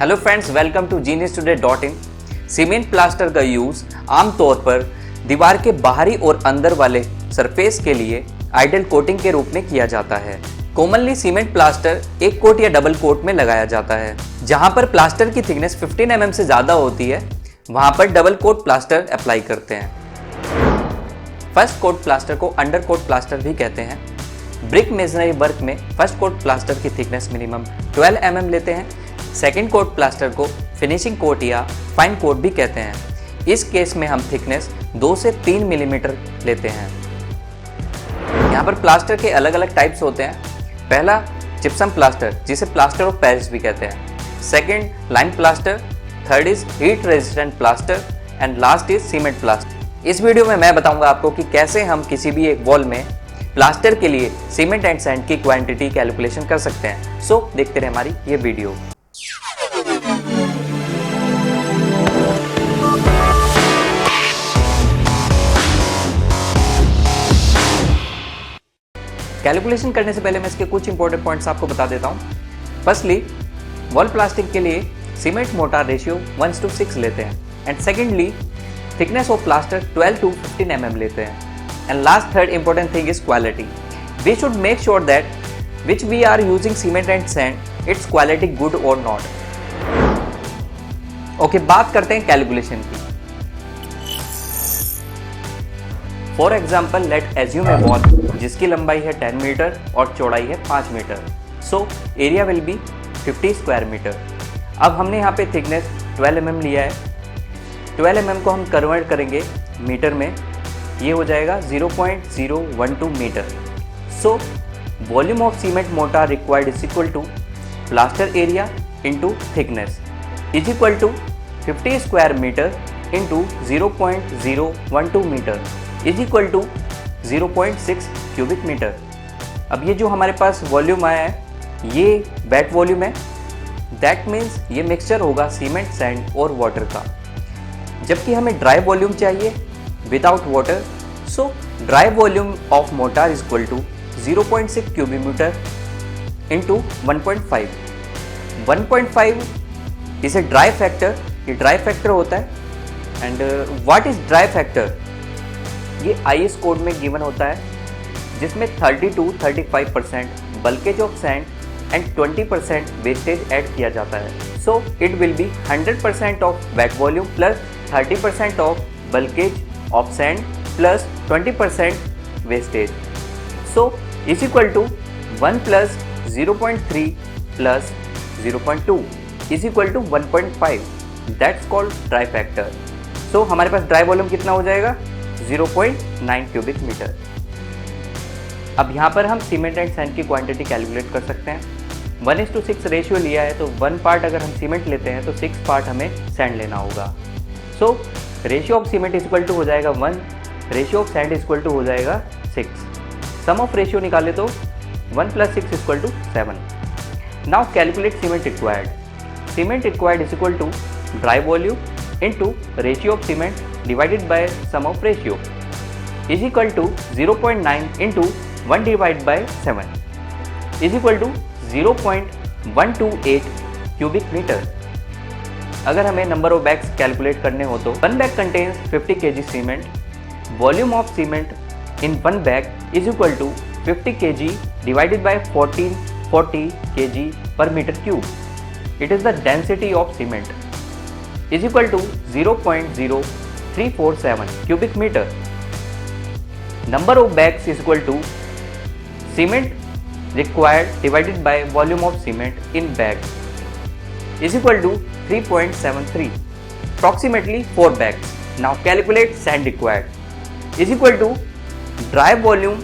Hello friends, welcome to geniustoday.in। Cement plaster का use आमतौर पर दीवार के बाहरी और अंदर वाले सरफेस के लिए आइडल कोटिंग के रूप में किया जाता है। कॉमनली सीमेंट प्लास्टर एक कोट या डबल कोट में लगाया जाता है। जहां पर प्लास्टर की थिकनेस 15 mm से ज़्यादा होती है वहां पर डबल कोट प्लास्टर अप्लाई करते हैं। फर्स्ट कोट प्लास्टर को अंडर कोट प्लास्टर भी कहते हैं। ब्रिक मेसनरी वर्क में फर्स्ट कोट प्लास्टर की थिकनेस मिनिमम 12 mm लेते हैं। सेकेंड कोट प्लास्टर को फिनिशिंग कोट या फाइन कोट भी कहते हैं। इस केस में हम थिकनेस 2 से 3 मिलीमीटर लेते हैं। यहाँ पर प्लास्टर के अलग अलग टाइप्स होते हैं। पहला जिप्सम प्लास्टर, जिसे प्लास्टर ऑफ पेरिस भी कहते हैं। Second lime plaster, third is heat resistant plaster and last is cement plaster. इस वीडियो में मैं बताऊंगा आपको कि कैसे हम किसी भी एक वॉल में प्लास्टर के लिए सीमेंट एंड सैंड की क्वांटिटी कैलकुलेशन कर सकते हैं। सो देखते रहे हमारी ये वीडियो। कैलकुलेशन करने से पहले मैं इसके कुछ इंपॉर्टेंट पॉइंट्स आपको बता देता हूं। फर्स्टली, वॉल प्लास्टिक के लिए सीमेंट मोर्टार रेशियो 1:6 लेते हैं and secondly thickness of plaster 12 to 15 mm लेते हैं। And last third important thing is quality. We should make sure that which we are using cement and sand its quality good और not. Okay, बात करते हैं calculation की। For example, let assume a wall जिसकी लंबाई है 10 metre और चौड़ाई है 5 metre. So area will be 50 square metre. अब हमने यहाँ पे थिकनेस 12 mm लिया है। 12 mm को हम कन्वर्ट करेंगे मीटर में, ये हो जाएगा 0.012 metre. So volume of cement mortar required is equal to plaster area into thickness is equal to 50 square metre into 0.012 metre is equal to 0.6 cubic metre. अब ये जो हमारे पास वॉल्यूम आया है ये वेट वॉल्यूम है। दैट मीन्स ये मिक्सचर होगा सीमेंट, सैंड और वाटर का। जबकि हमें ड्राई वॉल्यूम चाहिए without water. So dry volume of mortar is equal to 0.6 cubic metre into 1.5। 1.5 is a dry factor. ये ड्राई फैक्टर होता है। And what is dry factor? ये IS कोड में गिवन होता है, जिसमें 30 to 35% bulkage of sand and 20% wastage add किया जाता है। So it will be 100% of wet volume plus 30% of bulkage of sand plus 20% wastage. So is equal to 1 plus 0.3 plus 0.2 is equal to 1.5। That's called dry factor. So हमारे पास dry volume कितना हो जाएगा? 0.9 cubic metre. अब यहाँ पर हम cement and sand की क्वांटिटी कैलकुलेट कर सकते हैं। 1:6 रेशियो लिया है तो 1 पार्ट अगर हम सीमेंट लेते हैं तो 6 पार्ट हमें सैंड लेना होगा। So ratio of cement is equal to हो जाएगा 1, ratio of sand is equal to हो जाएगा 6। सम ऑफ रेशियो निकाले तो 1 + 6 equal to 7। Now calculate cement required. Cement required is equal to dry volume into ratio of cement divided by sum of ratio is equal to 0.9 into 1 divided by 7 is equal to 0.128 cubic meter। अगर हमें number of bags calculate करने हो तो 1 bag contains 50 kg cement. Volume of cement in 1 bag is equal to 50 kg divided by 1440 kg per metre cube. It is the density of cement is equal to 0.0347 cubic meter। Number of bags is equal to cement required divided by volume of cement in bag is equal to 3.73, approximately 4 bags। Now calculate sand required is equal to dry volume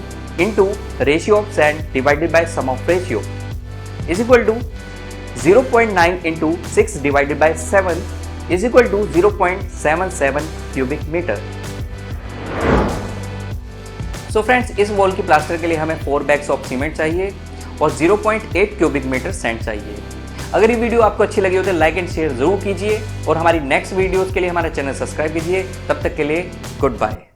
into ratio of sand divided by sum of ratio is equal to 0.9 into 6 divided by 7 is equal to 0.77 cubic meter। So friends, इस wall की plaster के लिए हमें 4 bags of cement चाहिए और 0.8 cubic metre sand चाहिए। अगर ये वीडियो आपको अच्छी लगी हो तो लाइक एंड शेयर जरूर कीजिए और हमारी नेक्स्ट वीडियोस के लिए हमारा चैनल सब्सक्राइब कीजिए। तब तक के लिए गुड बाय।